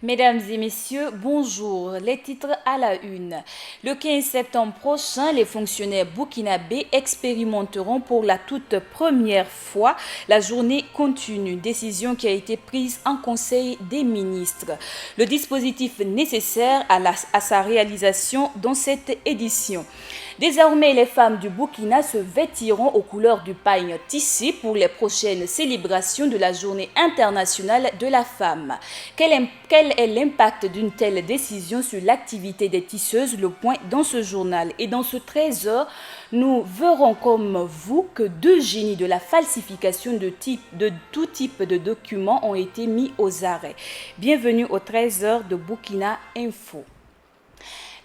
Mesdames et messieurs, bonjour. Les titres à la une. Le 15 septembre prochain, les fonctionnaires burkinabés expérimenteront pour la toute première fois la journée continue, décision qui a été prise en Conseil des ministres. Le dispositif nécessaire à sa réalisation dans cette édition. Désormais, les femmes du Burkina se vêtiront aux couleurs du pagne tissé pour les prochaines célébrations de la Journée internationale de la femme. Quel est l'impact d'une telle décision sur l'activité des tisseuses? Le point dans ce journal. Et dans ce trésor, nous verrons comme vous que deux génies de la falsification de tout type de documents ont été mis aux arrêts. Bienvenue au trésor de Burkina Info.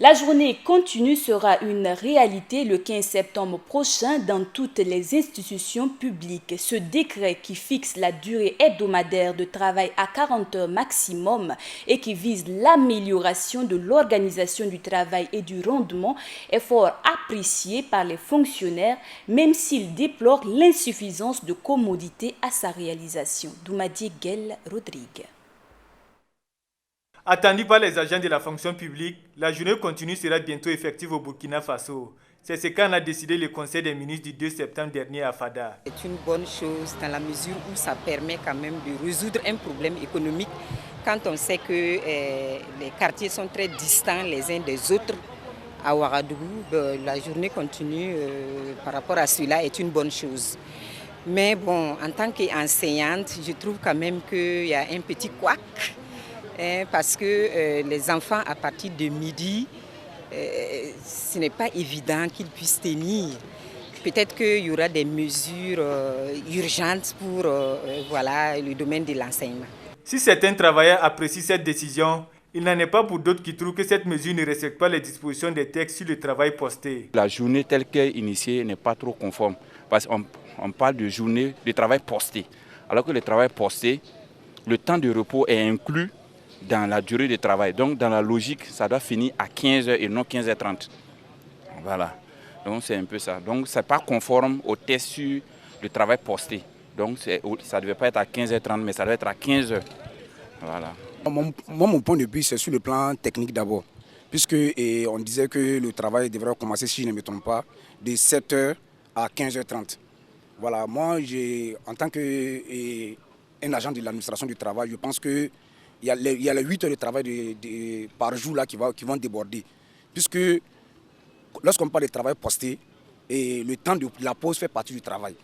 La journée continue sera une réalité le 15 septembre prochain dans toutes les institutions publiques. Ce décret qui fixe la durée hebdomadaire de travail à 40 heures maximum et qui vise l'amélioration de l'organisation du travail et du rendement est fort apprécié par les fonctionnaires, même s'ils déplorent l'insuffisance de commodité à sa réalisation. Doumadi Guel Rodrigue. Attendu par les agents de la fonction publique, la journée continue sera bientôt effective au Burkina Faso. C'est ce qu'en a décidé le Conseil des ministres du 2 septembre dernier à Fada. C'est une bonne chose dans la mesure où ça permet quand même de résoudre un problème économique quand on sait que les quartiers sont très distants les uns des autres. À Ouagadougou, la journée continue par rapport à cela est une bonne chose. Mais bon, en tant qu'enseignante, je trouve quand même qu'il y a un petit couac. Parce que les enfants, à partir de midi, ce n'est pas évident qu'ils puissent tenir. Peut-être qu'il y aura des mesures urgentes pour le domaine de l'enseignement. Si certains travailleurs apprécient cette décision, il n'en est pas pour d'autres qui trouvent que cette mesure ne respecte pas les dispositions des textes sur le travail posté. La journée telle qu'elle est initiée n'est pas trop conforme, parce qu'on parle de journée de travail posté. Alors que le travail posté, le temps de repos est inclus dans la durée de travail. Donc dans la logique, ça doit finir à 15h et non 15h30. Voilà. Donc c'est un peu ça. Donc ce n'est pas conforme au test sur le travail posté. Donc ça ne devait pas être à 15h30, mais ça doit être à 15h. Voilà. Mon point de vue, c'est sur le plan technique d'abord. Puisque on disait que le travail devrait commencer, si je ne me trompe pas, de 7h à 15h30. Voilà. Moi, en tant qu'un agent de l'administration du travail, je pense que il y a les 8 heures de travail par jour là, qui vont déborder. Puisque lorsqu'on parle de travail posté, le temps de la pause fait partie du travail.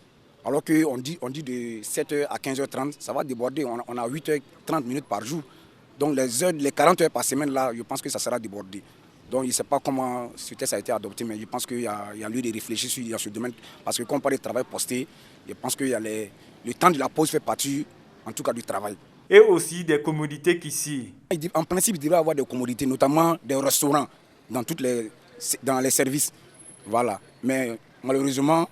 Alors qu'on dit de 7h à 15h30, ça va déborder. On a 8h30 minutes par jour. Donc les 40 heures par semaine, là, je pense que ça sera débordé. Donc je ne sais pas comment ce texte a été adopté, mais je pense qu'il y a lieu de réfléchir sur ce domaine. Parce que quand on parle de travail posté, je pense que le temps de la pause fait partie, en tout cas, du travail. Et aussi des commodités qu'ici. En principe, il devrait y avoir des commodités, notamment des restaurants dans les services. Voilà. Mais malheureusement,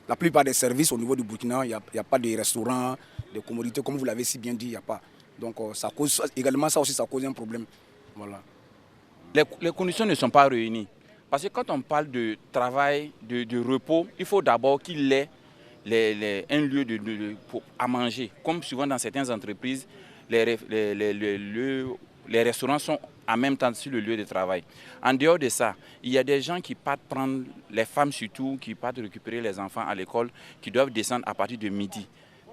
la plupart des services au niveau du Burkina, il n'y a pas de restaurants, de commodités, comme vous l'avez si bien dit, il n'y a pas. Donc ça cause également ça aussi, ça cause un problème. Voilà. Les conditions ne sont pas réunies. Parce que quand on parle de travail, de repos, il faut d'abord qu'il ait un lieu à manger. Comme souvent dans certaines entreprises, les restaurants sont en même temps sur le lieu de travail. En dehors de ça, il y a des gens qui partent prendre, les femmes surtout, qui partent récupérer les enfants à l'école, qui doivent descendre à partir de midi.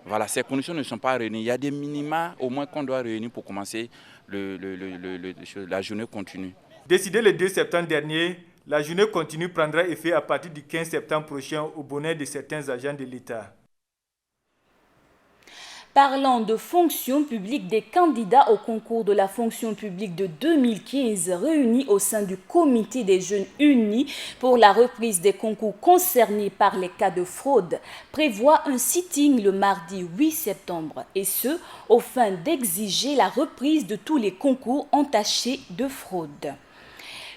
Voilà, ces conditions ne sont pas réunies. Il y a des minima au moins qu'on doit réunir pour commencer la journée continue. Décidé le 2 septembre dernier, la journée continue prendra effet à partir du 15 septembre prochain au bonheur de certains agents de l'État. Parlant de fonction publique, des candidats au concours de la fonction publique de 2015 réunis au sein du comité des jeunes unis pour la reprise des concours concernés par les cas de fraude prévoient un sitting le mardi 8 septembre et ce, aux fins d'exiger la reprise de tous les concours entachés de fraude.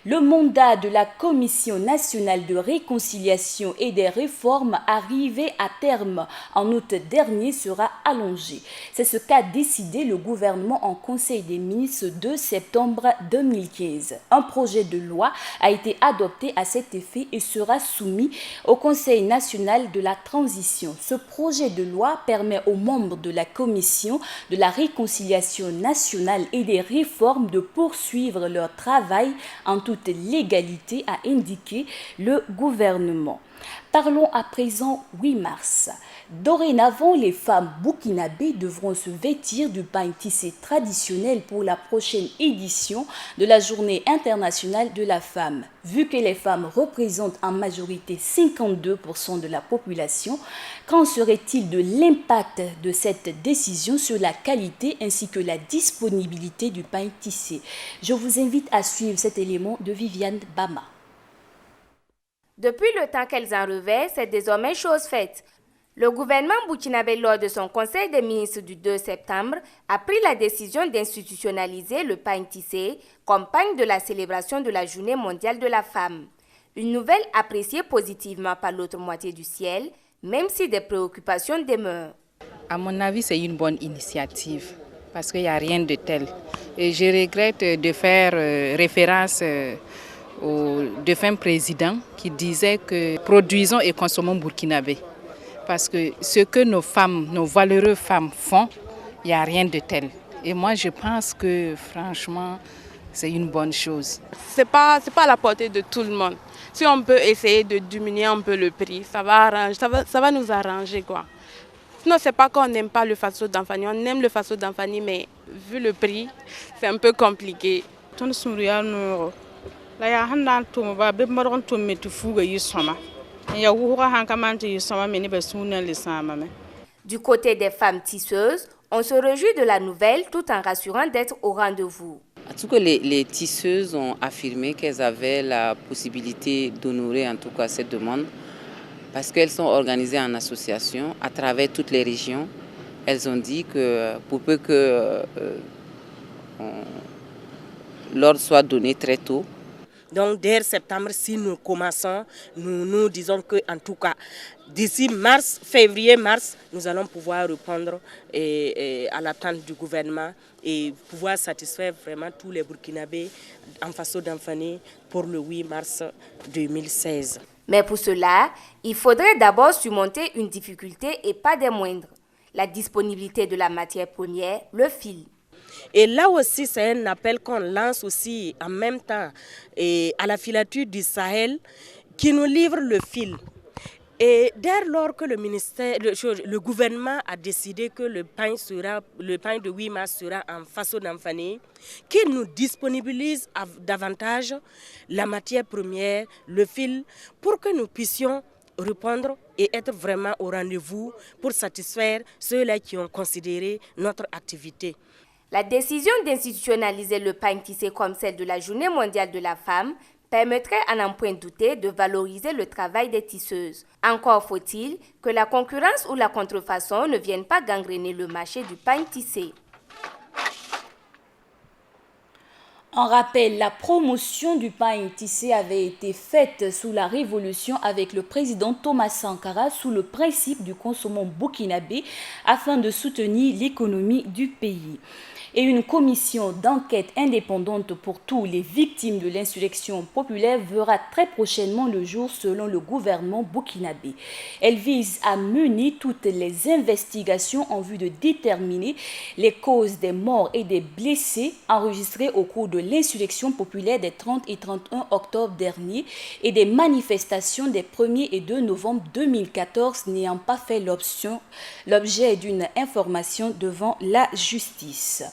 Le mandat de la Commission nationale de réconciliation et des réformes arrivé à terme en août dernier sera allongé. C'est ce qu'a décidé le gouvernement en Conseil des ministres 2 septembre 2015. Un projet de loi a été adopté à cet effet et sera soumis au Conseil national de la transition. Ce projet de loi permet aux membres de la Commission de la réconciliation nationale et des réformes de poursuivre leur travail en toute légalité, a indiqué le gouvernement. Parlons à présent 8 mars. Dorénavant, les femmes burkinabées devront se vêtir du pain tissé traditionnel pour la prochaine édition de la Journée internationale de la femme. Vu que les femmes représentent en majorité 52% de la population, qu'en serait-il de l'impact de cette décision sur la qualité ainsi que la disponibilité du pain tissé? Je vous invite à suivre cet élément de Viviane Bama. Depuis le temps qu'elles en revêtent, c'est désormais chose faite. Le gouvernement burkinabé, lors de son conseil des ministres du 2 septembre, a pris la décision d'institutionnaliser le pain tissé comme pain de la célébration de la Journée mondiale de la femme. Une nouvelle appréciée positivement par l'autre moitié du ciel, même si des préoccupations demeurent. À mon avis, c'est une bonne initiative parce qu'il n'y a rien de tel. Et je regrette de faire référence au défunt président qui disait que produisons et consommons burkinabé. Parce que ce que nos femmes, nos valeureuses femmes font, il n'y a rien de tel. Et moi, je pense que franchement, c'est une bonne chose. C'est pas à la portée de tout le monde. Si on peut essayer de diminuer un peu le prix, ça va nous arranger, quoi. Sinon, c'est pas qu'on n'aime pas le faso d'Anfani. On aime le faso d'Anfani, mais vu le prix, c'est un peu compliqué. Du côté des femmes tisseuses, on se réjouit de la nouvelle tout en rassurant d'être au rendez-vous. En tout cas, les tisseuses ont affirmé qu'elles avaient la possibilité d'honorer en tout cas cette demande parce qu'elles sont organisées en association à travers toutes les régions. Elles ont dit que pour peu que l'ordre soit donné très tôt. Donc dès septembre, si nous commençons, nous disons qu'en tout cas, d'ici février-mars, nous allons pouvoir répondre à l'attente du gouvernement et pouvoir satisfaire vraiment tous les Burkinabés en faso d'Anfani pour le 8 mars 2016. Mais pour cela, il faudrait d'abord surmonter une difficulté et pas des moindres, la disponibilité de la matière première, le fil. Et là aussi, c'est un appel qu'on lance aussi en même temps à la filature du Sahel qui nous livre le fil. Et dès lors que le gouvernement a décidé que le pain de 8 mars sera en faso d'Anfani, qu'il nous disponibilise davantage la matière première, le fil, pour que nous puissions répondre et être vraiment au rendez-vous pour satisfaire ceux-là qui ont considéré notre activité. La décision d'institutionnaliser le pain tissé comme celle de la Journée mondiale de la femme permettrait à n'en point douter de valoriser le travail des tisseuses. Encore faut-il que la concurrence ou la contrefaçon ne viennent pas gangréner le marché du pain tissé. En rappel, la promotion du pain tissé avait été faite sous la Révolution avec le président Thomas Sankara sous le principe du consommant burkinabé afin de soutenir l'économie du pays. Et une commission d'enquête indépendante pour tous les victimes de l'insurrection populaire verra très prochainement le jour selon le gouvernement burkinabé. Elle vise à mener toutes les investigations en vue de déterminer les causes des morts et des blessés enregistrés au cours de l'insurrection populaire des 30 et 31 octobre dernier et des manifestations des 1er et 2 novembre 2014 n'ayant pas fait l'objet d'une information devant la justice.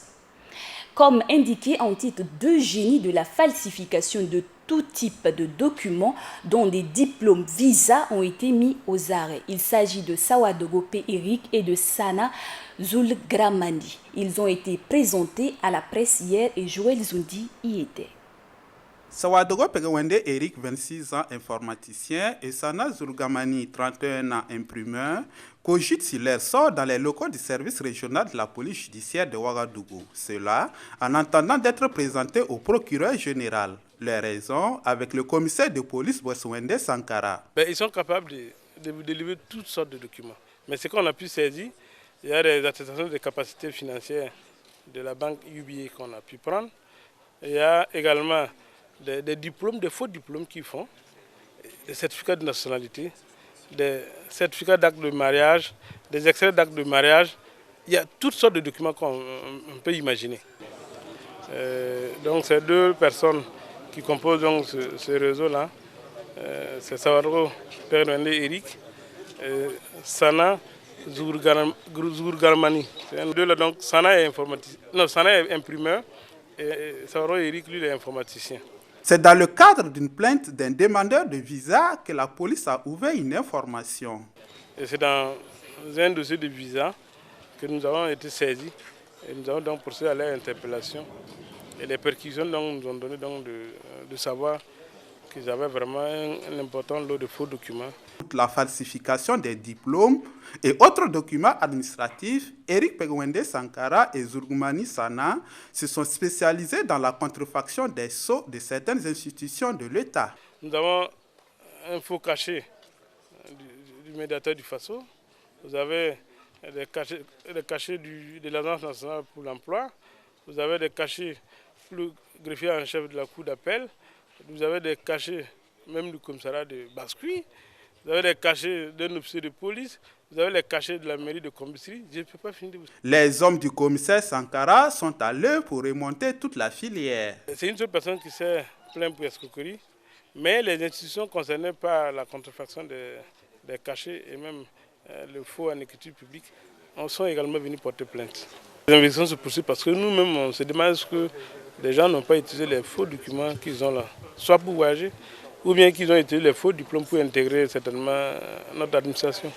Comme indiqué en titre d'Eugénie de la falsification de tout type de documents dont des diplômes visa ont été mis aux arrêts. Il s'agit de Sawadogo P. Eric et de Sana Zulgramani. Ils ont été présentés à la presse hier et Joël Zundi y était. Sawadogo Pegawende Eric, 26 ans, informaticien, et Sana Zulgamani, 31 ans, imprimeur, cogitent sur leur sort dans les locaux du service régional de la police judiciaire de Ouagadougou. Cela en entendant d'être présentés au procureur général. Les raisons avec le commissaire de police Boswende Sankara. Ils sont capables de délivrer toutes sortes de documents. Mais ce qu'on a pu saisir, il y a des attestations de capacité financière de la banque UBA qu'on a pu prendre. Il y a également des diplômes, des faux diplômes qu'ils font, des certificats de nationalité, des certificats d'acte de mariage, des extraits d'acte de mariage. Il y a toutes sortes de documents qu'on peut imaginer. Donc ces deux personnes qui composent donc ce réseau-là, c'est Sawado Père Eric, Sana Zourgarmani. Donc Sana est Sana est imprimeur et Sawado Eric, lui, il est informaticien. C'est dans le cadre d'une plainte d'un demandeur de visa que la police a ouvert une information. C'est dans un dossier de visa que nous avons été saisis et nous avons donc procédé à leur interpellation. Et les perquisitions donc, nous ont donné donc de savoir qu'ils avaient vraiment un important lot de faux documents. La falsification des diplômes et autres documents administratifs, Eric Pegwende Sankara et Zourgoumani Sana se sont spécialisés dans la contrefaction des sceaux de certaines institutions de l'État. Nous avons un faux cachet du médiateur du FASO. Vous avez des cachets de l'Agence nationale pour l'emploi. Vous avez des cachets pour le greffier en chef de la cour d'appel. Vous avez des cachets même du commissariat de Bascuit. Vous avez des cachets d'un officier de police. Vous avez les cachets de la mairie de Combisserie. Je ne peux pas finir. Les hommes du commissaire Sankara sont à l'œuvre pour remonter toute la filière. C'est une seule personne qui s'est plainte pour escroquerie. Mais les institutions concernées par la contrefaction des cachets et même le faux en écriture publique sont également venus porter plainte. Les investigations se poursuivent parce que nous-mêmes, on se demande ce que les gens n'ont pas utilisé les faux documents qu'ils ont là, soit pour voyager, ou bien qu'ils ont utilisé les faux diplômes pour intégrer certainement notre administration.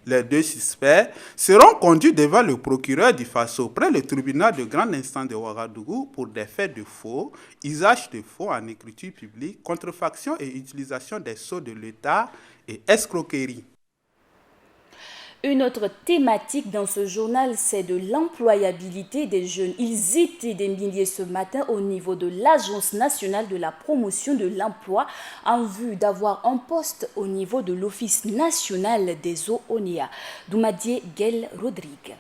Les deux suspects seront conduits devant le procureur du FASO près le tribunal de grande instance de Ouagadougou pour des faits de faux, usage de faux en écriture publique, contrefaction et utilisation des sceaux de l'État et escroquerie. Une autre thématique dans ce journal, c'est de l'employabilité des jeunes. Ils étaient des milliers ce matin au niveau de l'Agence nationale de la promotion de l'emploi en vue d'avoir un poste au niveau de l'Office national des eaux ONEA. Doumadier Guel Rodrigue.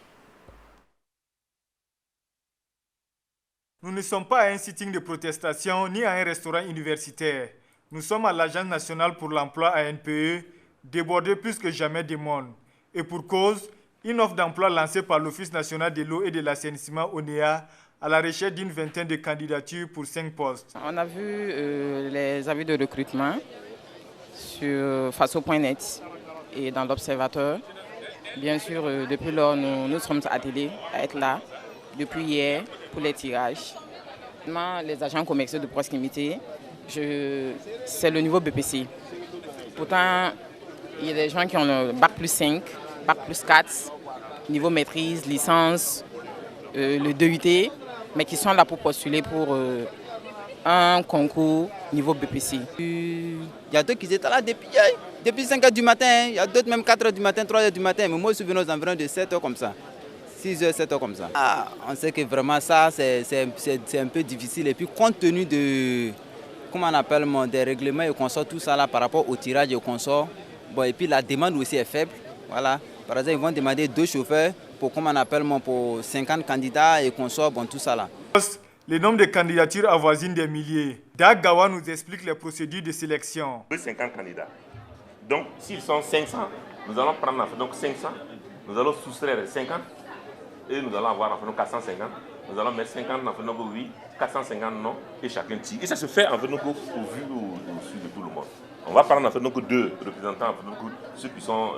Nous ne sommes pas à un sitting de protestation ni à un restaurant universitaire. Nous sommes à l'Agence nationale pour l'emploi ANPE, débordé plus que jamais de monde. Et pour cause, une offre d'emploi lancée par l'Office national de l'eau et de l'assainissement ONEA à la recherche d'une vingtaine de candidatures pour 5 postes. On a vu les avis de recrutement sur faso.net et dans l'Observateur. Bien sûr, depuis lors, nous sommes attelés à être là depuis hier pour les tirages. Les agents commerciaux de proximité, c'est le niveau BPC. Pourtant, il y a des gens qui ont le bac plus 5, bac plus 4, niveau maîtrise, licence, le DUT, mais qui sont là pour postuler pour un concours niveau BPC. Il y a d'autres qui étaient là depuis 5 h du matin, il y a d'autres même 4 h du matin, 3 h du matin, mais moi je suis venu aux environs de 7 h comme ça, 6 h, 7 h comme ça. On sait que vraiment ça c'est un peu difficile et puis compte tenu de, comment on appelle, des règlements et qu'on sort tout ça là par rapport au tirage et qu'on sort. Bon, et puis la demande aussi est faible. Voilà. Par exemple, ils vont demander 2 chauffeurs pour, comment on appelle, pour 50 candidats et qu'on sort, bon, tout ça là. Le nombre de candidatures avoisine des milliers. Dag Gawa nous explique les procédures de sélection. 50 candidats. Donc, s'ils sont 500, nous allons prendre donc 500, nous allons soustraire 50 et nous allons avoir 450. Nous allons mettre 50 en oui, 450 non et chacun tire. Et ça se fait en fait au vu au sud de tout le monde. On va prendre en fait donc 2 représentants, ceux qui sont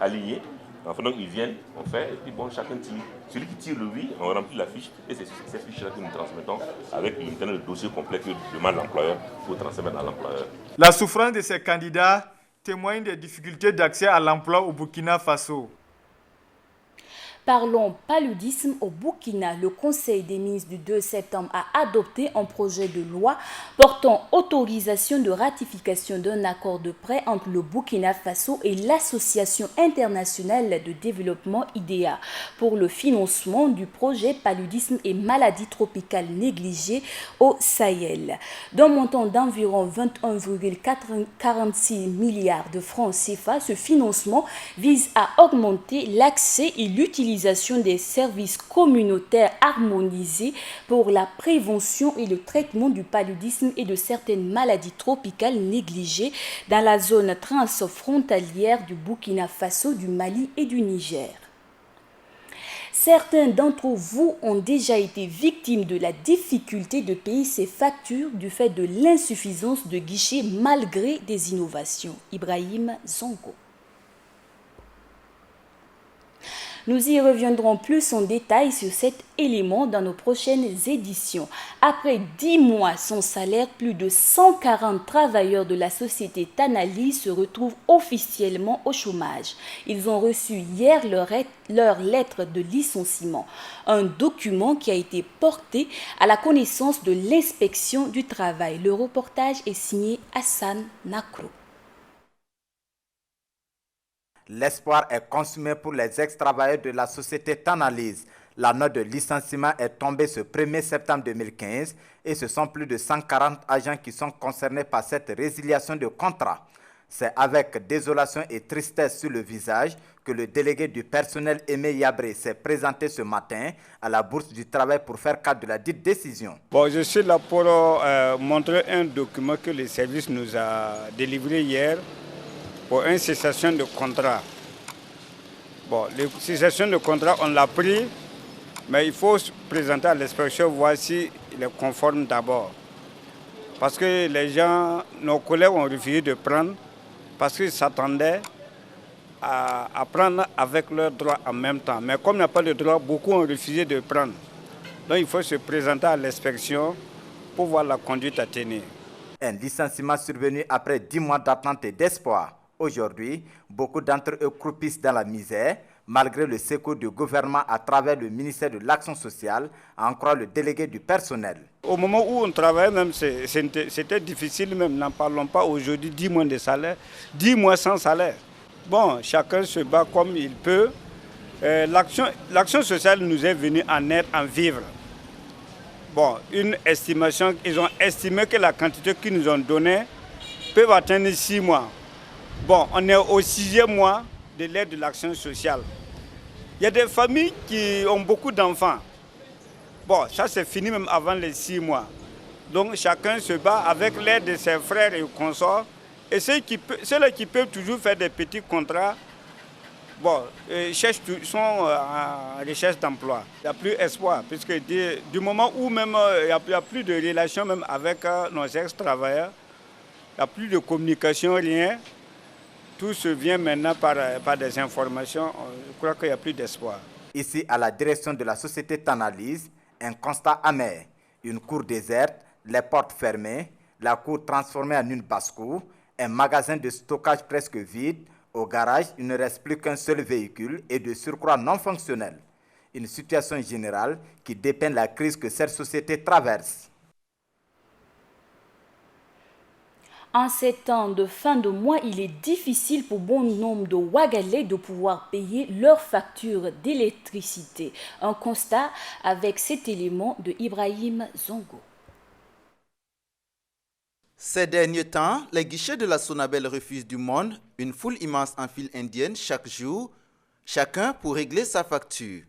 alignés. En fait, donc ils viennent, on fait, et puis bon, chacun tire. Celui qui tire le oui, on remplit la fiche, et c'est cette fiche-là que nous transmettons avec le dossier complet que demande l'employeur pour transmettre à l'employeur. La souffrance de ces candidats témoigne des difficultés d'accès à l'emploi au Burkina Faso. Parlons paludisme au Burkina. Le Conseil des ministres du 2 septembre a adopté un projet de loi portant autorisation de ratification d'un accord de prêt entre le Burkina Faso et l'Association internationale de développement IDEA pour le financement du projet paludisme et maladies tropicales négligées au Sahel. D'un montant d'environ 21,46 milliards de francs CFA, ce financement vise à augmenter l'accès et l'utilisation des services communautaires harmonisés pour la prévention et le traitement du paludisme et de certaines maladies tropicales négligées dans la zone transfrontalière du Burkina Faso, du Mali et du Niger. Certains d'entre vous ont déjà été victimes de la difficulté de payer ces factures du fait de l'insuffisance de guichets malgré des innovations. Ibrahim Zongo. Nous y reviendrons plus en détail sur cet élément dans nos prochaines éditions. Après 10 mois sans salaire, plus de 140 travailleurs de la société Tanali se retrouvent officiellement au chômage. Ils ont reçu hier leur lettre de licenciement, un document qui a été porté à la connaissance de l'inspection du travail. Le reportage est signé Hassan Nakro. L'espoir est consumé pour les ex-travailleurs de la société Tanalise. La note de licenciement est tombée ce 1er septembre 2015 et ce sont plus de 140 agents qui sont concernés par cette résiliation de contrat. C'est avec désolation et tristesse sur le visage que le délégué du personnel Aimé Yabré s'est présenté ce matin à la Bourse du Travail pour faire cas de la dite décision. Je suis là pour montrer un document que le service nous a délivré hier pour une cessation de contrat. Les cessations de contrat, on l'a pris, mais il faut se présenter à l'inspection, voir s'il est conforme d'abord. Parce que les gens, nos collègues ont refusé de prendre, parce qu'ils s'attendaient à prendre avec leurs droits en même temps. Mais comme il n'y a pas de droit, beaucoup ont refusé de prendre. Donc il faut se présenter à l'inspection pour voir la conduite à tenir. Un licenciement survenu après 10 mois d'attente et d'espoir. Aujourd'hui, beaucoup d'entre eux croupissent dans la misère, malgré le secours du gouvernement à travers le ministère de l'Action sociale, à en croire le délégué du personnel. Au moment où on travaillait, même, c'était difficile, même, n'en parlons pas aujourd'hui, 10 mois de salaire, 10 mois sans salaire. Chacun se bat comme il peut. L'Action sociale nous est venue en aide, en vivre. Une estimation, ils ont estimé que la quantité qu'ils nous ont donnée peut atteindre 6 mois. On est au 6e mois de l'aide de l'Action sociale. Il y a des familles qui ont beaucoup d'enfants. Ça c'est fini même avant les 6 mois. Donc chacun se bat avec l'aide de ses frères et consorts. Et ceux-là qui peuvent toujours faire des petits contrats, sont en recherche d'emploi. Il n'y a plus espoir, puisque du moment où même il n'y a plus de relation même avec nos ex-travailleurs, il n'y a plus de communication, rien. Tout se vient maintenant par des informations. Je crois qu'il n'y a plus d'espoir. Ici, à la direction de la société Tanalise, un constat amer. Une cour déserte, les portes fermées, la cour transformée en une basse-cour, un magasin de stockage presque vide. Au garage, il ne reste plus qu'un seul véhicule et de surcroît non fonctionnel. Une situation générale qui dépeint la crise que cette société traverse. En ces temps de fin de mois, il est difficile pour bon nombre de Ouagalais de pouvoir payer leurs factures d'électricité. Un constat avec cet élément de Ibrahim Zongo. Ces derniers temps, les guichets de la Sonabel refusent du monde, une foule immense en file indienne chaque jour, chacun pour régler sa facture.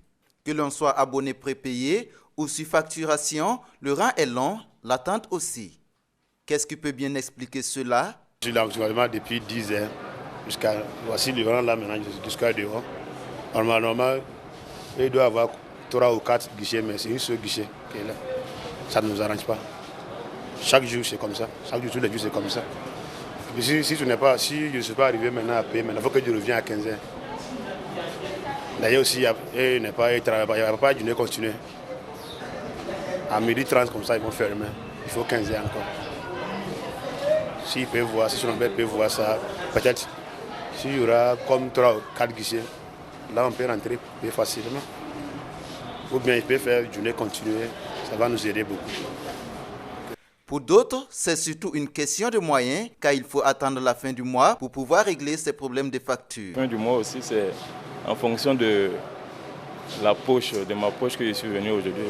Que l'on soit abonné prépayé ou sur facturation, le rang est long, l'attente aussi. Qu'est-ce qui peut bien expliquer cela? Je suis là actuellement depuis 10 heures, voici le rang là maintenant, jusqu'à dehors. Normalement, il doit y avoir 3 ou 4 guichets, mais c'est une seule guichet qui est là. Ça ne nous arrange pas. Chaque jour c'est comme ça, chaque jour tous les jours c'est comme ça. Et puis si je ne suis pas arrivé maintenant à payer, maintenant il faut que je revienne à 15 heures. D'ailleurs aussi, il n'y a pas de dîner continué. À 12h30 comme ça, ils vont fermer. Il faut 15 heures encore. S'ils peuvent voir, si son père peut voir ça, peut-être s'il y aura comme 3 ou 4 guichets, Là, on peut rentrer plus facilement. Ou bien il peut faire une journée continuée. Ça va nous aider beaucoup. Pour d'autres, c'est surtout une question de moyens, car il faut attendre la fin du mois pour pouvoir régler ces problèmes de facture. La fin du mois aussi, c'est en fonction de la poche, de ma poche que je suis venu aujourd'hui.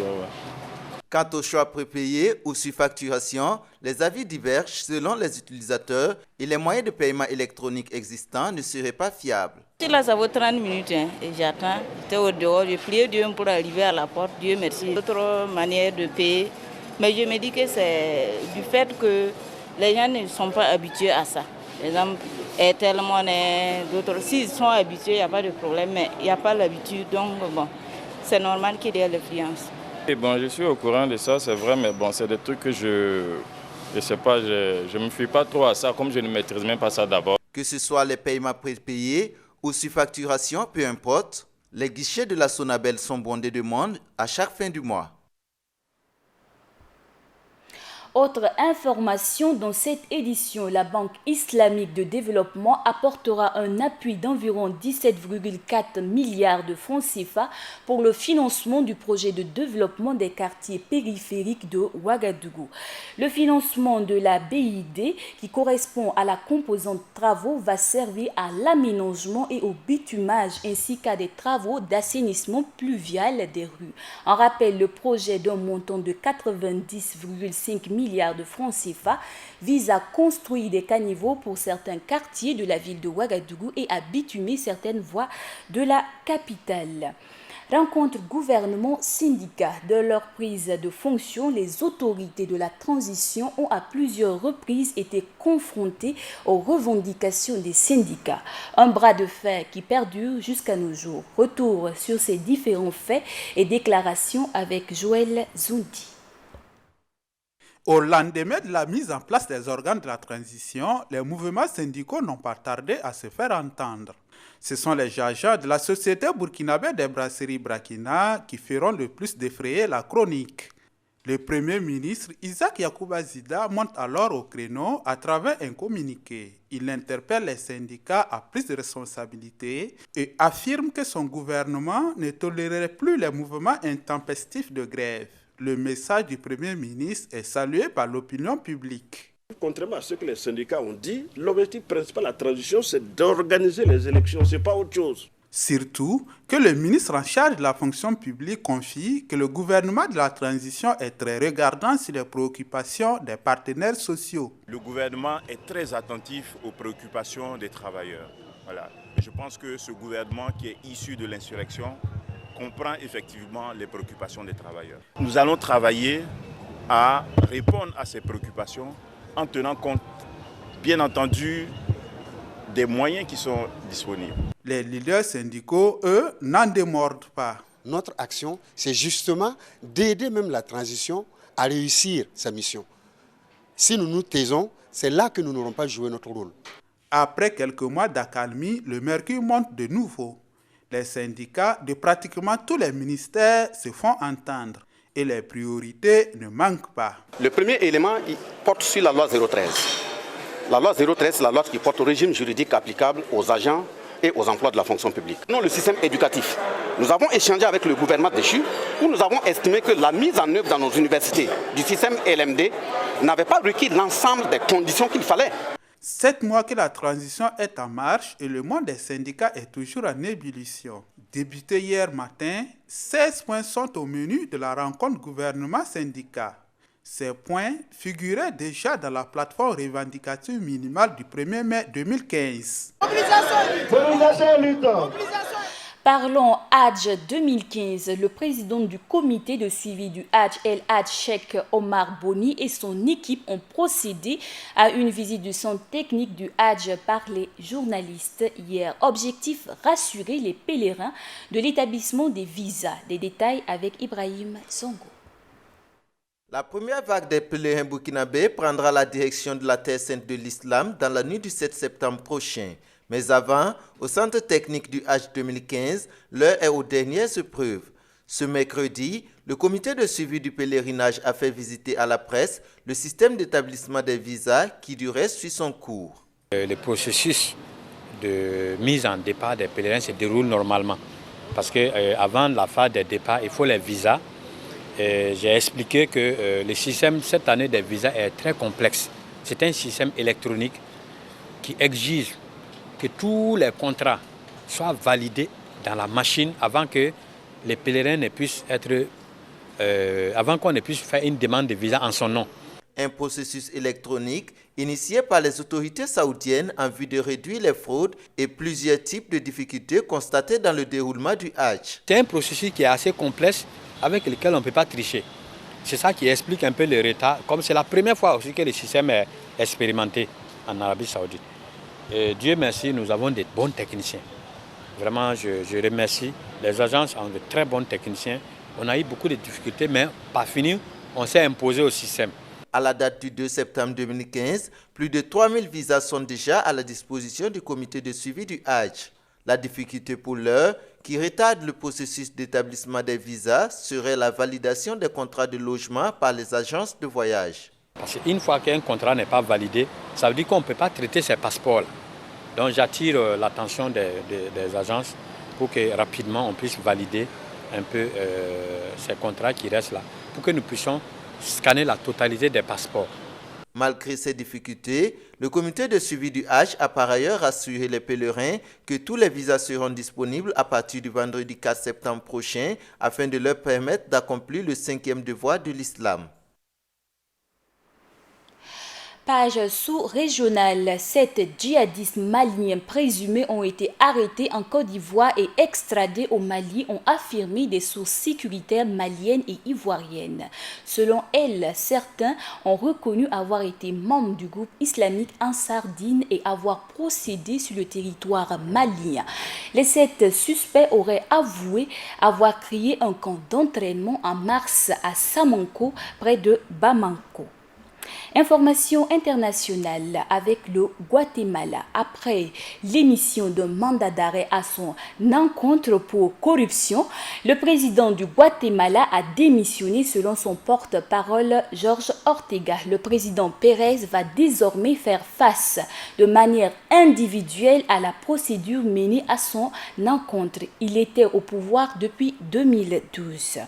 Quant au choix prépayé ou surfacturation, les avis divergent selon les utilisateurs et les moyens de paiement électronique existants ne seraient pas fiables. Là, ça vaut 30 minutes et j'attends. J'étais au dehors, j'ai prié Dieu pour arriver à la porte. Dieu merci. D'autres manières de payer. Mais je me dis que c'est du fait que les gens ne sont pas habitués à ça. Par exemple, Airtel Money, d'autres, s'ils sont habitués, il n'y a pas de problème, mais il n'y a pas l'habitude. Donc, bon, c'est normal qu'il y ait l'influence. Et bon, je suis au courant de ça, c'est vrai, mais bon, c'est des trucs que je sais pas, je me fie pas trop à ça, comme je ne maîtrise même pas ça d'abord. Que ce soit les paiements prépayés ou surfacturation, peu importe, les guichets de la Sonabel sont bondés de monde à chaque fin du mois. Autre information, dans cette édition, la Banque islamique de développement apportera un appui d'environ 17,4 milliards de francs CFA pour le financement du projet de développement des quartiers périphériques de Ouagadougou. Le financement de la BID, qui correspond à la composante travaux, va servir à l'aménagement et au bitumage ainsi qu'à des travaux d'assainissement pluvial des rues. En rappel, le projet d'un montant de 90,5 milliards de francs CFA vise à construire des caniveaux pour certains quartiers de la ville de Ouagadougou et à bitumer certaines voies de la capitale. Rencontre gouvernement-syndicat. De leur prise de fonction, les autorités de la transition ont à plusieurs reprises été confrontées aux revendications des syndicats. Un bras de fer qui perdure jusqu'à nos jours. Retour sur ces différents faits et déclarations avec Joël Zoundi. Au lendemain de la mise en place des organes de la transition, les mouvements syndicaux n'ont pas tardé à se faire entendre. Ce sont les agents de la société burkinabé des brasseries Brakina qui feront le plus défrayer la chronique. Le Premier ministre Isaac Yacouba Zida monte alors au créneau à travers un communiqué. Il interpelle les syndicats à plus de responsabilités et affirme que son gouvernement ne tolérerait plus les mouvements intempestifs de grève. Le message du Premier ministre est salué par l'opinion publique. Contrairement à ce que les syndicats ont dit, l'objectif principal de la transition, c'est d'organiser les élections, ce n'est pas autre chose. Surtout que le ministre en charge de la fonction publique confie que le gouvernement de la transition est très regardant sur les préoccupations des partenaires sociaux. Le gouvernement est très attentif aux préoccupations des travailleurs. Voilà. Je pense que ce gouvernement qui est issu de l'insurrection comprend effectivement les préoccupations des travailleurs. Nous allons travailler à répondre à ces préoccupations en tenant compte, bien entendu, des moyens qui sont disponibles. Les leaders syndicaux, eux, n'en démordent pas. Notre action, c'est justement d'aider même la transition à réussir sa mission. Si nous nous taisons, c'est là que nous n'aurons pas joué notre rôle. Après quelques mois d'accalmie, le mercure monte de nouveau. Les syndicats de pratiquement tous les ministères se font entendre et les priorités ne manquent pas. Le premier élément il porte sur la loi 013. La loi 013, c'est la loi qui porte au régime juridique applicable aux agents et aux emplois de la fonction publique. Non, le système éducatif. Nous avons échangé avec le gouvernement déchu où nous avons estimé que la mise en œuvre dans nos universités du système LMD n'avait pas requis l'ensemble des conditions qu'il fallait. 7 mois que la transition est en marche et le monde des syndicats est toujours en ébullition. Débuté hier matin, 16 points sont au menu de la rencontre gouvernement-syndicat. Ces points figuraient déjà dans la plateforme revendicative minimale du 1er mai 2015. Parlons Hajj 2015. Le président du comité de suivi du Hajj, El Hadj Cheikh Omar Boni et son équipe ont procédé à une visite du centre technique du Hajj par les journalistes hier. Objectif, rassurer les pèlerins de l'établissement des visas. Des détails avec Ibrahim Songo. La première vague des pèlerins burkinabés prendra la direction de la Terre sainte de l'Islam dans la nuit du 7 septembre prochain. Mais avant, au centre technique du Hajj 2015, l'heure est aux dernières épreuves. Ce mercredi, le comité de suivi du pèlerinage a fait visiter à la presse le système d'établissement des visas qui du reste suit son cours. Le processus de mise en départ des pèlerins se déroule normalement. Parce qu'avant la phase des départs, il faut les visas. J'ai expliqué que le système cette année des visas est très complexe. C'est un système électronique qui exige que tous les contrats soient validés dans la machine avant que les pèlerins ne puissent être, avant qu'on ne puisse faire une demande de visa en son nom. Un processus électronique initié par les autorités saoudiennes en vue de réduire les fraudes et plusieurs types de difficultés constatées dans le déroulement du Hajj. C'est un processus qui est assez complexe avec lequel on ne peut pas tricher. C'est ça qui explique un peu le retard, comme c'est la première fois aussi que le système est expérimenté en Arabie Saoudite. Et Dieu merci, nous avons de bons techniciens. Vraiment, je remercie. Les agences ont de très bons techniciens. On a eu beaucoup de difficultés, mais pas fini, on s'est imposé au système. À la date du 2 septembre 2015, plus de 3000 visas sont déjà à la disposition du comité de suivi du Hajj. La difficulté pour l'heure, qui retarde le processus d'établissement des visas, serait la validation des contrats de logement par les agences de voyage. Parce qu'une fois qu'un contrat n'est pas validé, ça veut dire qu'on ne peut pas traiter ces passeports. Donc j'attire l'attention des agences pour que rapidement on puisse valider un peu ces contrats qui restent là, pour que nous puissions scanner la totalité des passeports. Malgré ces difficultés, le comité de suivi du Hajj a par ailleurs rassuré les pèlerins que tous les visas seront disponibles à partir du vendredi 4 septembre prochain afin de leur permettre d'accomplir le 5e devoir de l'islam. Page sous-régionale, 7 djihadistes maliens présumés ont été arrêtés en Côte d'Ivoire et extradés au Mali, ont affirmé des sources sécuritaires maliennes et ivoiriennes. Selon elles, certains ont reconnu avoir été membres du groupe islamique Ansar Dine et avoir procédé sur le territoire malien. Les 7 suspects auraient avoué avoir créé un camp d'entraînement en mars à Samanco, près de Bamako. Information internationale avec le Guatemala. Après l'émission d'un mandat d'arrêt à son encontre pour corruption, le président du Guatemala a démissionné selon son porte-parole George Ortega. Le président Pérez va désormais faire face de manière individuelle à la procédure menée à son encontre. Il était au pouvoir depuis 2012.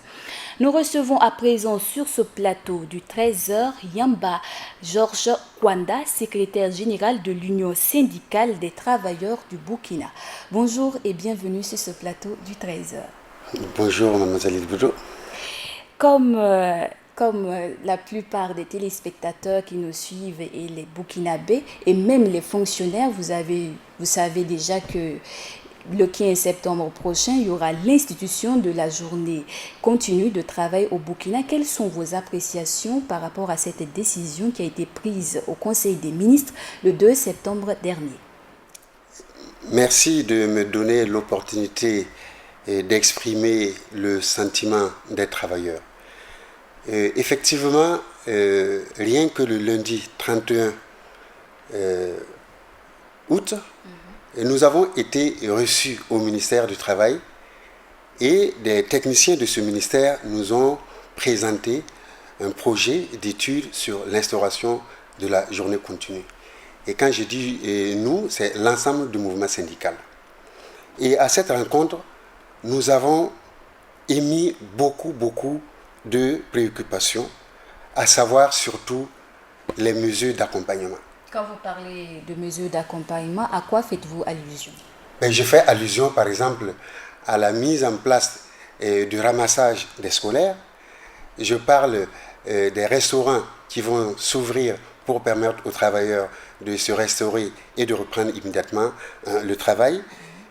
Nous recevons à présent sur ce plateau du 13h Yamba Georges Kwanda, secrétaire général de l'Union syndicale des travailleurs du Burkina. Bonjour et bienvenue sur ce plateau du 13h. Bonjour, mademoiselle Ilboudou. Comme la plupart des téléspectateurs qui nous suivent et les Burkinabés et même les fonctionnaires, vous savez déjà que le 15 septembre prochain, il y aura l'institution de la journée continue de travail au Burkina. Quelles sont vos appréciations par rapport à cette décision qui a été prise au Conseil des ministres le 2 septembre dernier? Merci de me donner l'opportunité d'exprimer le sentiment des travailleurs. Effectivement, rien que le lundi 31 août, nous avons été reçus au ministère du Travail et des techniciens de ce ministère nous ont présenté un projet d'étude sur l'instauration de la journée continue. Et quand je dis nous, c'est l'ensemble du mouvement syndical. Et à cette rencontre, nous avons émis beaucoup de préoccupations, à savoir surtout les mesures d'accompagnement. Quand vous parlez de mesures d'accompagnement, à quoi faites-vous allusion? Je fais allusion par exemple à la mise en place du ramassage des scolaires. Je parle des restaurants qui vont s'ouvrir pour permettre aux travailleurs de se restaurer et de reprendre immédiatement le travail.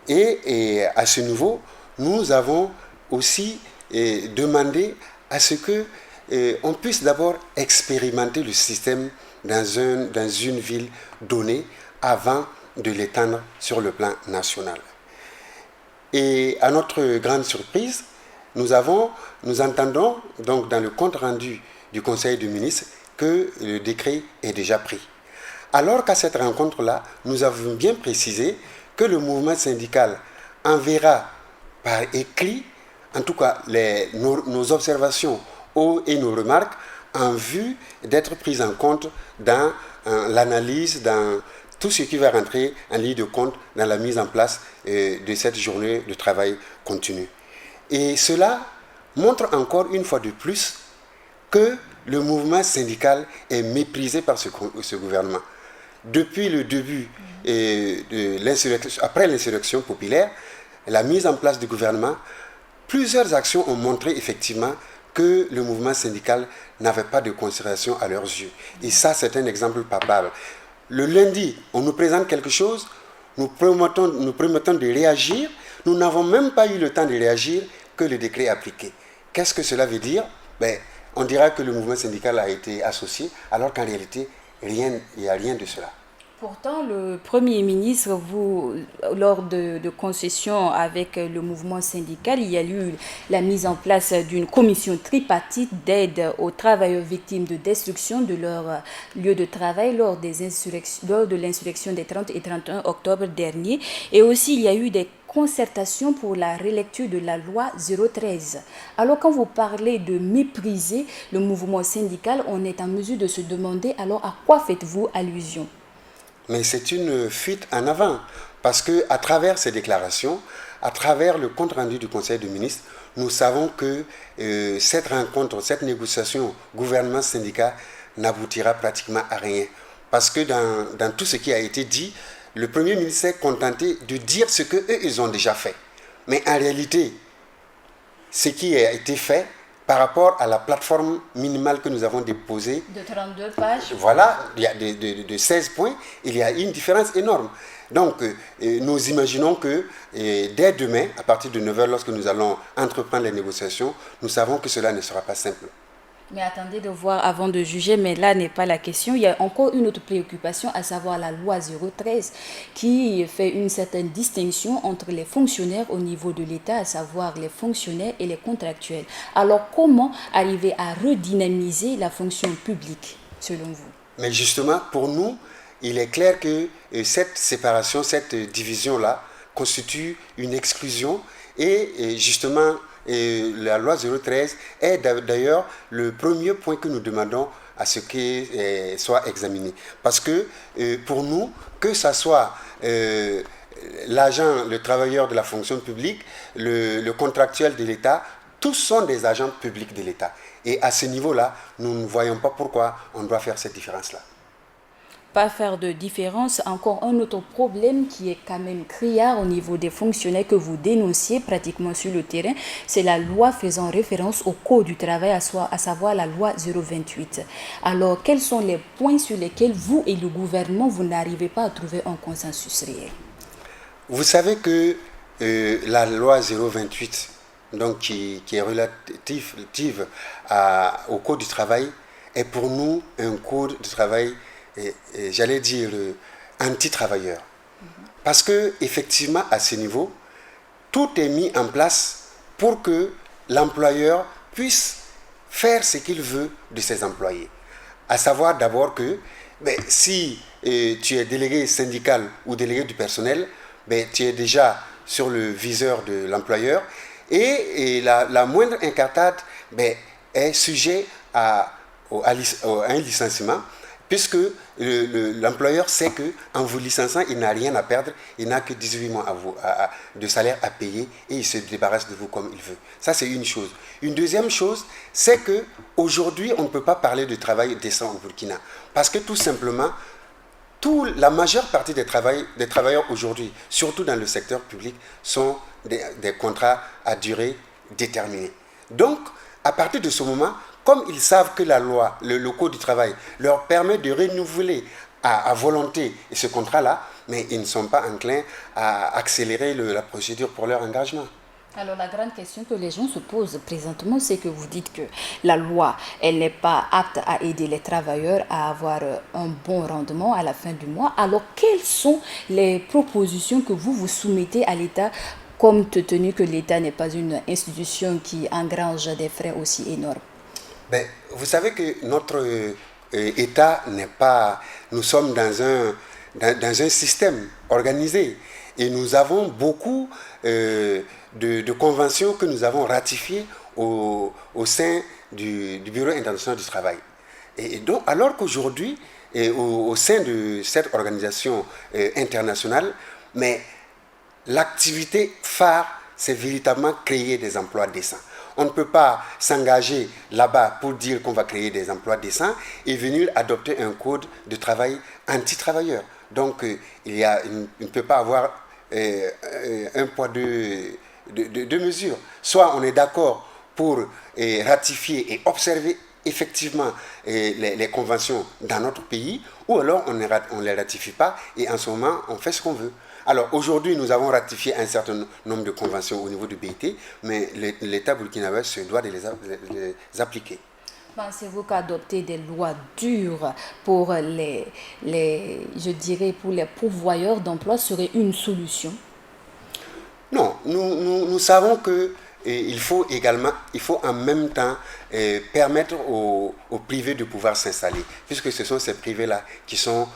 Et à ce niveau, nous avons aussi demandé à ce qu'on puisse d'abord expérimenter le système dans une ville donnée avant de l'étendre sur le plan national. Et à notre grande surprise, nous entendons donc dans le compte rendu du Conseil des ministres que le décret est déjà pris. Alors qu'à cette rencontre-là, nous avons bien précisé que le mouvement syndical enverra par écrit, en tout cas nos observations et nos remarques, en vue d'être prises en compte dans l'analyse, dans tout ce qui va rentrer en ligne de compte dans la mise en place de cette journée de travail continu. Et cela montre encore une fois de plus que le mouvement syndical est méprisé par ce gouvernement. Depuis le début de l'insurrection, après l'insurrection populaire, la mise en place du gouvernement, plusieurs actions ont montré effectivement que le mouvement syndical n'avait pas de considération à leurs yeux. Et ça, c'est un exemple palpable. Le lundi, on nous présente quelque chose, nous promettons de réagir, nous n'avons même pas eu le temps de réagir que le décret est appliqué. Qu'est-ce que cela veut dire? On dira que le mouvement syndical a été associé, alors qu'en réalité, il n'y a rien de cela. Pourtant, le Premier ministre, lors de concessions avec le mouvement syndical, il y a eu la mise en place d'une commission tripartite d'aide aux travailleurs victimes de destruction de leur lieu de travail lors de l'insurrection des 30 et 31 octobre dernier. Et aussi, il y a eu des concertation pour la relecture de la loi 013. Alors quand vous parlez de mépriser le mouvement syndical, on est en mesure de se demander alors à quoi faites-vous allusion? Mais c'est une fuite en avant, parce qu'à travers ces déclarations, à travers le compte-rendu du Conseil des ministres, nous savons que cette rencontre, cette négociation gouvernement-syndicat n'aboutira pratiquement à rien. Parce que dans tout ce qui a été dit, le Premier ministre s'est contenté de dire ce qu'eux, ils ont déjà fait. Mais en réalité, ce qui a été fait par rapport à la plateforme minimale que nous avons déposée, de 32 pages, voilà, il y a de 16 points, il y a une différence énorme. Donc, nous imaginons que dès demain, à partir de 9h, lorsque nous allons entreprendre les négociations, nous savons que cela ne sera pas simple. Mais attendez de voir avant de juger, mais là n'est pas la question. Il y a encore une autre préoccupation, à savoir la loi 013, qui fait une certaine distinction entre les fonctionnaires au niveau de l'État, à savoir les fonctionnaires et les contractuels. Alors comment arriver à redynamiser la fonction publique, selon vous? Mais justement, pour nous, il est clair que cette séparation, cette division-là, constitue une exclusion et justement, la loi 013 est d'ailleurs le premier point que nous demandons à ce qu'elle soit examinée. Parce que pour nous, que ce soit l'agent, le travailleur de la fonction publique, le contractuel de l'État, tous sont des agents publics de l'État. Et à ce niveau-là, nous ne voyons pas pourquoi on doit faire cette différence-là. Pas faire de différence. Encore un autre problème qui est quand même criard au niveau des fonctionnaires que vous dénonciez pratiquement sur le terrain, c'est la loi faisant référence au Code du travail, à savoir la loi 028. Alors, quels sont les points sur lesquels vous et le gouvernement, vous n'arrivez pas à trouver un consensus réel? Vous savez que la loi 028, donc qui est relative au Code du travail, est pour nous un Code du travail j'allais dire anti-travailleur. Parce que effectivement, à ce niveau, tout est mis en place pour que l'employeur puisse faire ce qu'il veut de ses employés. À savoir d'abord que si tu es délégué syndical ou délégué du personnel, tu es déjà sur le viseur de l'employeur et la moindre incartade est sujet à un licenciement, puisque l'employeur sait qu'en vous licenciant, il n'a rien à perdre, il n'a que 18 mois de salaire à payer et il se débarrasse de vous comme il veut. Ça, c'est une chose. Une deuxième chose, c'est qu'aujourd'hui, on ne peut pas parler de travail décent au Burkina. Parce que tout simplement, la majeure partie des travailleurs aujourd'hui, surtout dans le secteur public, sont des contrats à durée déterminée. Donc, à partir de ce moment, comme ils savent que la loi, le Code du travail, leur permet de renouveler à volonté ce contrat-là, mais ils ne sont pas enclins à accélérer la procédure pour leur engagement. Alors la grande question que les gens se posent présentement, c'est que vous dites que la loi, elle n'est pas apte à aider les travailleurs à avoir un bon rendement à la fin du mois. Alors quelles sont les propositions que vous soumettez à l'État, compte tenu que l'État n'est pas une institution qui engrange des frais aussi énormes? Vous savez que notre État n'est pas... Nous sommes dans un système organisé et nous avons beaucoup de conventions que nous avons ratifiées au sein du Bureau international du travail. Et donc, alors qu'aujourd'hui, au sein de cette organisation internationale, mais l'activité phare, c'est véritablement créer des emplois décents. On ne peut pas s'engager là-bas pour dire qu'on va créer des emplois décents et venir adopter un code de travail anti-travailleur. Donc, il ne peut pas avoir un poids de mesures. Soit on est d'accord pour ratifier et observer effectivement les conventions dans notre pays, ou alors on ne les ratifie pas et en ce moment on fait ce qu'on veut. Alors aujourd'hui nous avons ratifié un certain nombre de conventions au niveau du BIT, mais l'État burkinabé se doit de les appliquer. Pensez-vous qu'adopter des lois dures pour je dirais pour les pourvoyeurs d'emploi serait une solution? Non, nous savons que il faut en même temps permettre aux privés de pouvoir s'installer, puisque ce sont ces privés-là qui sont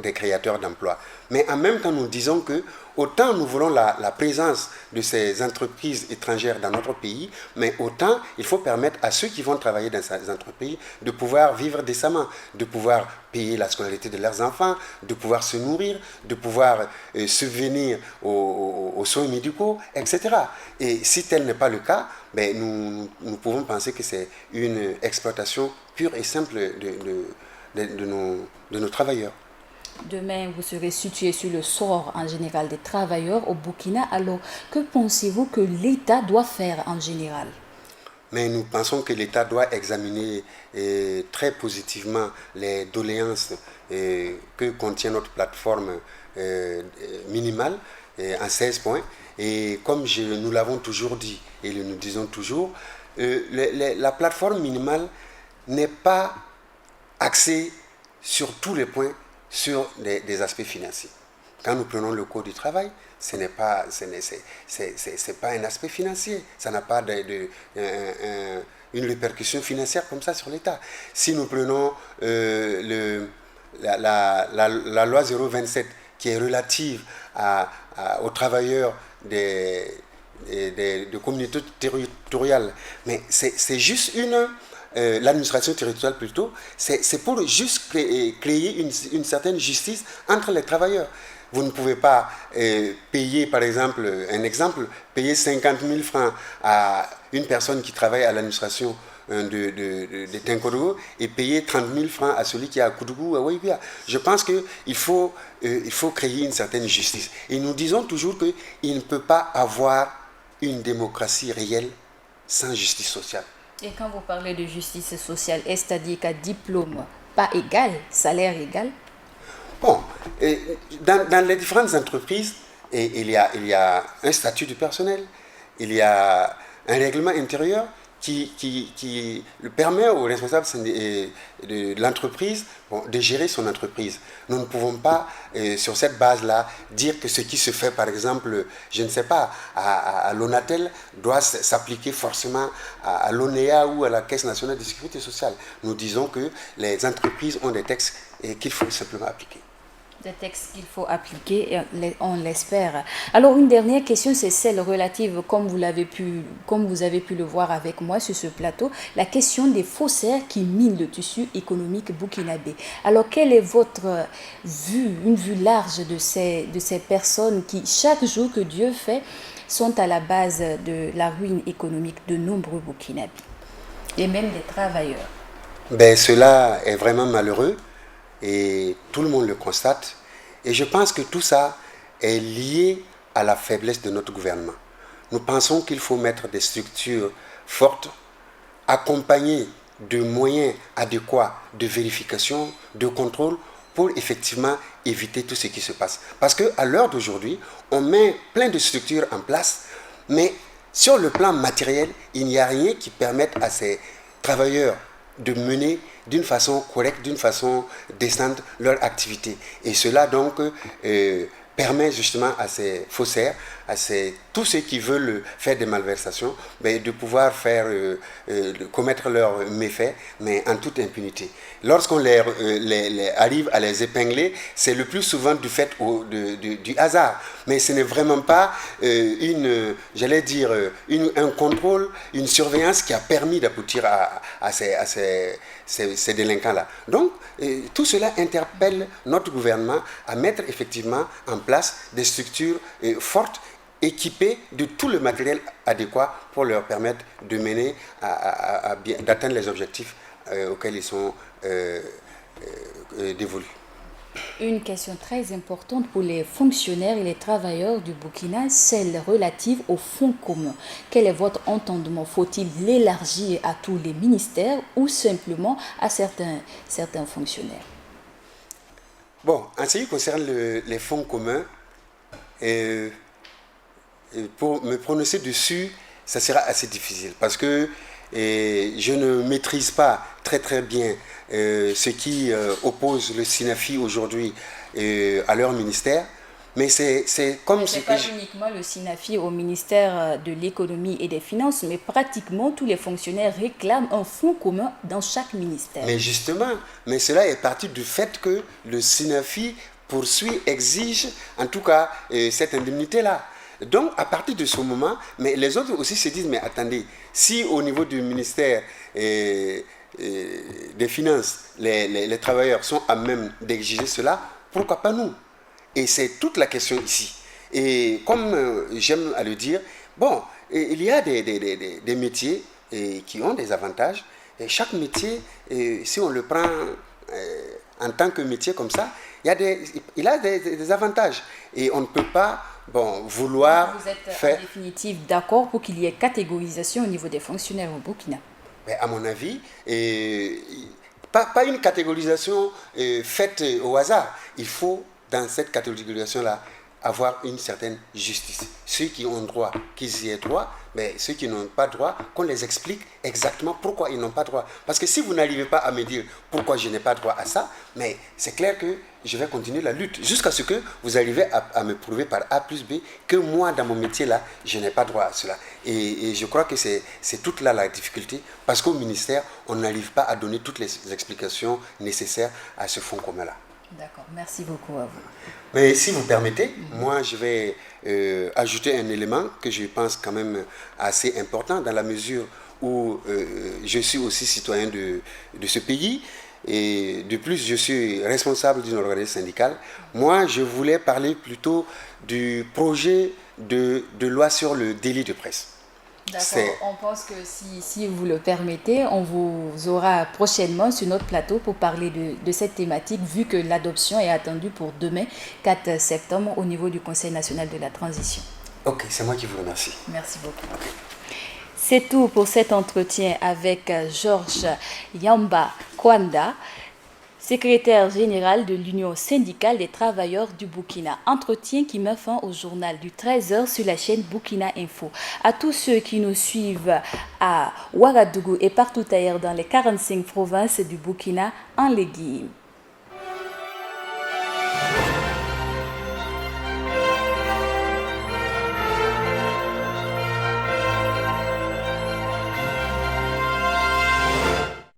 des créateurs d'emplois. Mais en même temps, nous disons que autant nous voulons la présence de ces entreprises étrangères dans notre pays, mais autant il faut permettre à ceux qui vont travailler dans ces entreprises de pouvoir vivre décemment, de pouvoir payer la scolarité de leurs enfants, de pouvoir se nourrir, de pouvoir subvenir aux soins médicaux, etc. Et si tel n'est pas le cas, ben nous pouvons penser que c'est une exploitation pure et simple de nos travailleurs. Demain, vous serez situé sur le sort en général des travailleurs au Burkina. Alors, que pensez-vous que l'État doit faire en général? Mais nous pensons que l'État doit examiner très positivement les doléances que contient notre plateforme minimale en 16 points. Et comme nous l'avons toujours dit et nous disons toujours, la plateforme minimale n'est pas axée sur tous les points sur des aspects financiers. Quand nous prenons le code du travail, ce n'est pas un aspect financier, ça n'a pas une répercussion financière comme ça sur l'État. Si nous prenons la loi 027 qui est relative aux travailleurs des communautés territoriales, mais c'est juste l'administration territoriale plutôt, c'est pour juste créer une certaine justice entre les travailleurs. Vous ne pouvez pas payer, par exemple, payer 50 000 francs à une personne qui travaille à l'administration de Tinkodogo et payer 30 000 francs à celui qui est à Koudougou, à Ouaïbia. Je pense qu'il faut créer une certaine justice. Et nous disons toujours qu'il ne peut pas avoir une démocratie réelle sans justice sociale. Et quand vous parlez de justice sociale, c'est-à-dire qu'à diplôme pas égal, salaire égal? Bon, dans les différentes entreprises, il y a un statut du personnel, il y a un règlement intérieur qui permet aux responsables de l'entreprise de gérer son entreprise. Nous ne pouvons pas, sur cette base-là, dire que ce qui se fait, par exemple, je ne sais pas, à l'ONATEL, doit s'appliquer forcément à l'ONEA ou à la Caisse nationale de sécurité sociale. Nous disons que les entreprises ont des textes qu'il faut simplement appliquer. Des textes qu'il faut appliquer, on l'espère. Alors une dernière question, c'est celle relative, comme vous avez pu le voir avec moi sur ce plateau, la question des faussaires qui minent le tissu économique burkinabé. Alors quelle est votre vue, une vue large de ces personnes qui, chaque jour que Dieu fait, sont à la base de la ruine économique de nombreux Burkinabés et même des travailleurs? Cela est vraiment malheureux. Et tout le monde le constate. Et je pense que tout ça est lié à la faiblesse de notre gouvernement. Nous pensons qu'il faut mettre des structures fortes, accompagnées de moyens adéquats de vérification, de contrôle, pour effectivement éviter tout ce qui se passe. Parce qu'à l'heure d'aujourd'hui, on met plein de structures en place, mais sur le plan matériel, il n'y a rien qui permette à ces travailleurs de mener d'une façon correcte, d'une façon décente leur activité. Et cela donc permet justement à ces faussaires tous ceux qui veulent faire des malversations, de pouvoir commettre leurs méfaits, mais en toute impunité. Lorsqu'on arrive à les épingler, c'est le plus souvent du fait du hasard. Mais ce n'est vraiment pas un contrôle, une surveillance qui a permis d'aboutir à ces délinquants-là. Donc, tout cela interpelle notre gouvernement à mettre effectivement en place des structures fortes, équipées de tout le matériel adéquat pour leur permettre de mener d'atteindre les objectifs auxquels ils sont dévolus. Une question très importante pour les fonctionnaires et les travailleurs du Burkina, celle relative au fonds commun. Quel est votre entendement? Faut-il l'élargir à tous les ministères ou simplement à certains fonctionnaires? Bon, en ce qui concerne les fonds communs, pour me prononcer dessus, ça sera assez difficile parce que je ne maîtrise pas très bien ce qui oppose le SINAFI aujourd'hui à leur ministère. Mais c'est comme ce pas uniquement le SINAFI au ministère de l'économie et des finances, mais pratiquement tous les fonctionnaires réclament un fonds commun dans chaque ministère. Mais justement, cela est parti du fait que le SINAFI exige en tout cas cette indemnité-là. Donc, à partir de ce moment, mais les autres aussi se disent, mais attendez, si au niveau du ministère des Finances, les travailleurs sont à même d'exiger cela, pourquoi pas nous? Et c'est toute la question ici. Et comme j'aime à le dire, bon, il y a des métiers qui ont des avantages. Et chaque métier, si on le prend en tant que métier comme ça, il a des avantages. Et on ne peut pas vouloir Vous êtes en définitive d'accord pour qu'il y ait catégorisation au niveau des fonctionnaires au Burkina? Mais à mon avis, pas une catégorisation faite au hasard. Il faut, dans cette catégorisation-là, avoir une certaine justice. Ceux qui ont droit, qu'ils y aient droit, mais ceux qui n'ont pas droit, qu'on les explique exactement pourquoi ils n'ont pas droit. Parce que si vous n'arrivez pas à me dire pourquoi je n'ai pas droit à ça, mais c'est clair que je vais continuer la lutte jusqu'à ce que vous arrivez à me prouver par A plus B que moi, dans mon métier-là, je n'ai pas droit à cela. Et je crois que c'est toute là la difficulté, parce qu'au ministère, on n'arrive pas à donner toutes les explications nécessaires à ce fonds commun-là. D'accord, merci beaucoup à vous. Mais si vous permettez, moi je vais ajouter un élément que je pense quand même assez important dans la mesure où je suis aussi citoyen de ce pays et de plus je suis responsable d'une organisation syndicale. Moi je voulais parler plutôt du projet de loi sur le délit de presse. D'accord, on pense que si vous le permettez, on vous aura prochainement sur notre plateau pour parler de cette thématique, vu que l'adoption est attendue pour demain, 4 septembre, au niveau du Conseil national de la transition. Ok, c'est moi qui vous remercie. Merci beaucoup. Okay. C'est tout pour cet entretien avec Georges Yamba Kwanda, secrétaire général de l'Union syndicale des travailleurs du Burkina. Entretien qui met fin au journal du 13h sur la chaîne Burkina Info. À tous ceux qui nous suivent à Ouagadougou et partout ailleurs dans les 45 provinces du Burkina, en légumes.